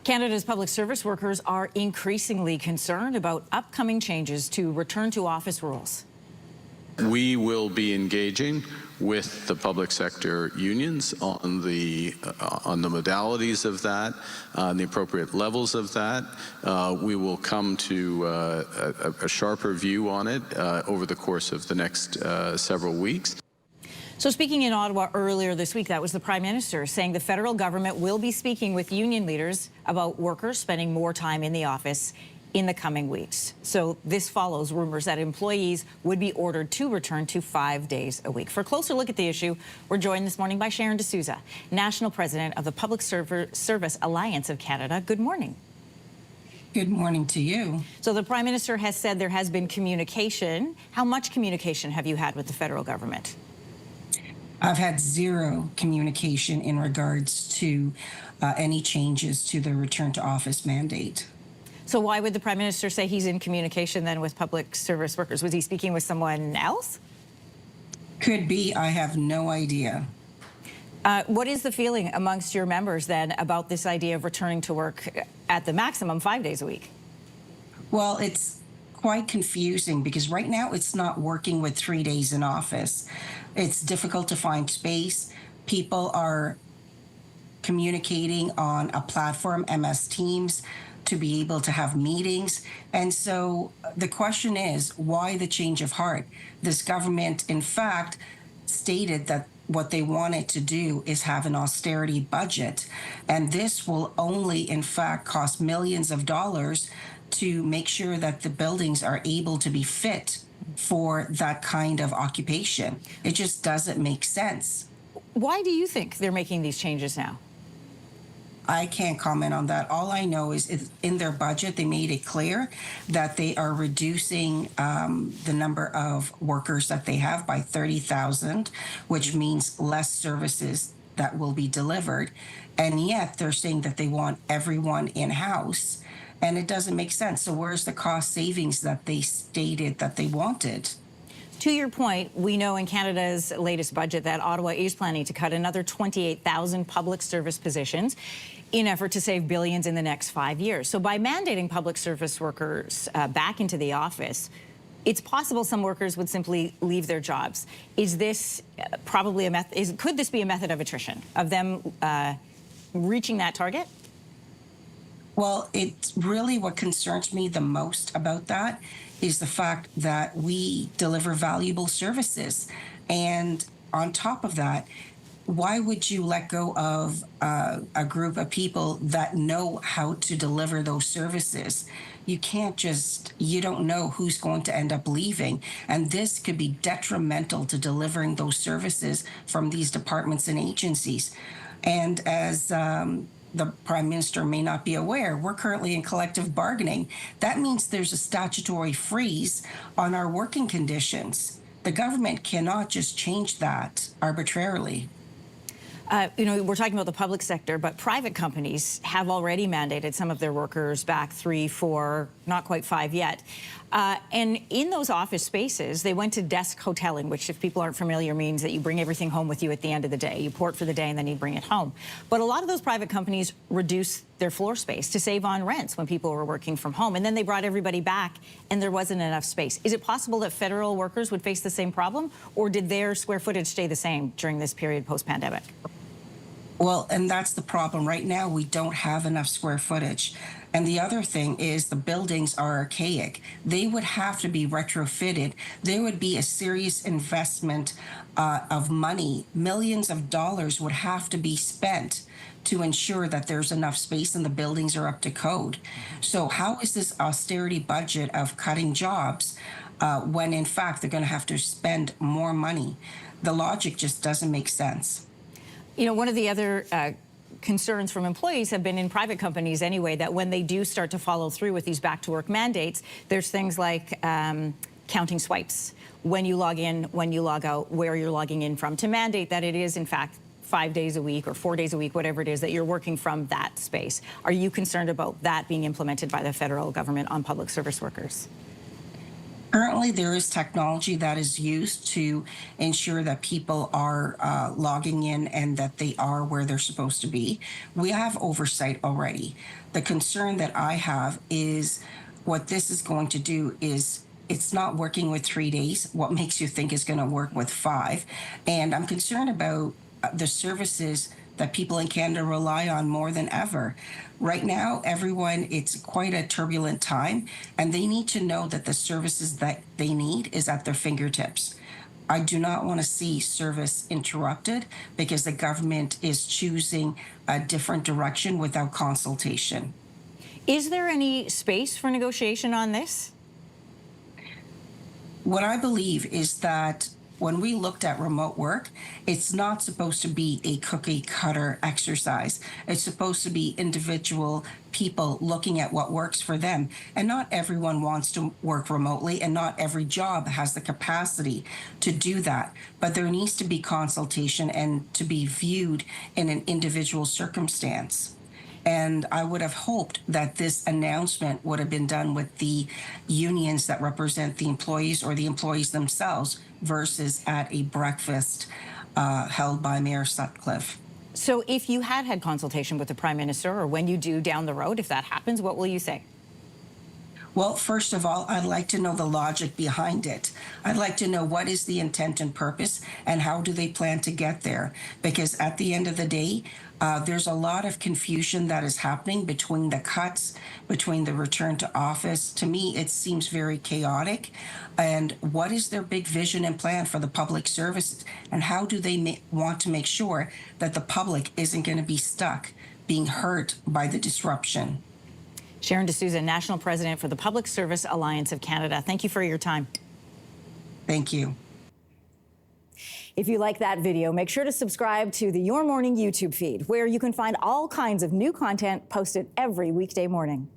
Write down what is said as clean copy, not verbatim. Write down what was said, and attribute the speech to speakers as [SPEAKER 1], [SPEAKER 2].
[SPEAKER 1] Canada's public service workers are increasingly concerned about upcoming changes to return to office rules.
[SPEAKER 2] We will be engaging with the public sector unions on the modalities of that, the appropriate levels of that. We will come to a sharper view on it over the course of the next several weeks.
[SPEAKER 1] So speaking in Ottawa earlier this week, that was the Prime Minister saying the federal government will be speaking with union leaders about workers spending more time in the office in the coming weeks. So this follows rumors that employees would be ordered to return to 5 days a week. For a closer look at the issue, we're joined this morning by Sharon D'Souza, National President of the Public Service Alliance of Canada. Good morning.
[SPEAKER 3] Good morning to you.
[SPEAKER 1] So the Prime Minister has said there has been communication. How much communication have you had with the federal government?
[SPEAKER 3] I've had zero communication in regards to any changes to the return to office mandate.
[SPEAKER 1] So why would the Prime Minister say he's in communication then with public service workers? Was he speaking with someone else?
[SPEAKER 3] Could be. I have no idea.
[SPEAKER 1] What is the feeling amongst your members then about this idea of returning to work at the maximum 5 days a week?
[SPEAKER 3] Well, it's quite confusing because right now it's not working with 3 days in office. It's difficult to find space. People are communicating on a platform, MS Teams, to be able to have meetings. And so the question is, why the change of heart? This government, in fact, stated that what they wanted to do is have an austerity budget. And this will only, in fact, cost millions of dollars to make sure that the buildings are able to be fit for that kind of occupation. It just doesn't make sense.
[SPEAKER 1] Why do you think they're making these changes now?
[SPEAKER 3] I can't comment on that. All I know is in their budget, they made it clear that they are reducing the number of workers that they have by 30,000, which means less services that will be delivered. And yet they're saying that they want everyone in-house. And it doesn't make sense. So where's the cost savings that they stated that they wanted?
[SPEAKER 1] To your point, we know in Canada's latest budget that Ottawa is planning to cut another 28,000 public service positions in effort to save billions in the next 5 years. So by mandating public service workers back into the office, it's possible some workers would simply leave their jobs. Is this probably a method? Could this be a method of attrition, of them reaching that target?
[SPEAKER 3] Well, it's really what concerns me the most about that is the fact that we deliver valuable services. And on top of that, why would you let go of a group of people that know how to deliver those services? You can't just, you don't know who's going to end up leaving. And this could be detrimental to delivering those services from these departments and agencies. And as the Prime Minister may not be aware, we're currently in collective bargaining. That means there's a statutory freeze on our working conditions. The government cannot just change that arbitrarily.
[SPEAKER 1] You know, we're talking about the public sector, but private companies have already mandated some of their workers back 3, 4, not quite 5 yet. And in those office spaces, they went to desk hoteling, which, if people aren't familiar, means that you bring everything home with you at the end of the day. You port for the day and then you bring it home. But a lot of those private companies reduced their floor space to save on rents when people were working from home. And then they brought everybody back and there wasn't enough space. Is it possible that federal workers would face the same problem, or did their square footage stay the same during this period post-pandemic?
[SPEAKER 3] Well, and that's the problem. Right now, we don't have enough square footage. And the other thing is the buildings are archaic. They would have to be retrofitted. There would be a serious investment of money. Millions of dollars would have to be spent to ensure that there's enough space and the buildings are up to code. So how is this austerity budget of cutting jobs when, in fact, they're going to have to spend more money? The logic just doesn't make sense.
[SPEAKER 1] You know, one of the other concerns from employees have been in private companies anyway, that when they do start to follow through with these back-to-work mandates, there's things like counting swipes, when you log in, when you log out, where you're logging in from, to mandate that it is, in fact, 5 days a week or 4 days a week, whatever it is, that you're working from that space. Are you concerned about that being implemented by the federal government on public service workers?
[SPEAKER 3] Currently, there is technology that is used to ensure that people are logging in and that they are where they're supposed to be. We have oversight already. The concern that I have is what this is going to do is it's not working with 3 days. What makes you think is going to work with 5? And I'm concerned about the services that people in Canada rely on more than ever. Right now, everyone, it's quite a turbulent time, and they need to know that the services that they need is at their fingertips. I do not want to see service interrupted because the government is choosing a different direction without consultation.
[SPEAKER 1] Is there any space for negotiation on this?
[SPEAKER 3] What I believe is that when we looked at remote work, it's not supposed to be a cookie cutter exercise. It's supposed to be individual people looking at what works for them. And not everyone wants to work remotely, and not every job has the capacity to do that. But there needs to be consultation and to be viewed in an individual circumstance. And I would have hoped that this announcement would have been done with the unions that represent the employees or the employees themselves versus at a breakfast held by Mayor Sutcliffe.
[SPEAKER 1] So if you had had consultation with the Prime Minister, or when you do down the road, if that happens, what will you say?
[SPEAKER 3] Well, first of all, I'd like to know the logic behind it. I'd like to know what is the intent and purpose and how do they plan to get there? Because at the end of the day, there's a lot of confusion that is happening between the cuts, between the return to office. To me, it seems very chaotic. And what is their big vision and plan for the public services? And how do they want to make sure that the public isn't going to be stuck, being hurt by the disruption?
[SPEAKER 1] Sharon D'Souza, National President for the Public Service Alliance of Canada. Thank you for your time.
[SPEAKER 3] Thank you.
[SPEAKER 1] If you like that video, make sure to subscribe to the Your Morning YouTube feed, where you can find all kinds of new content posted every weekday morning.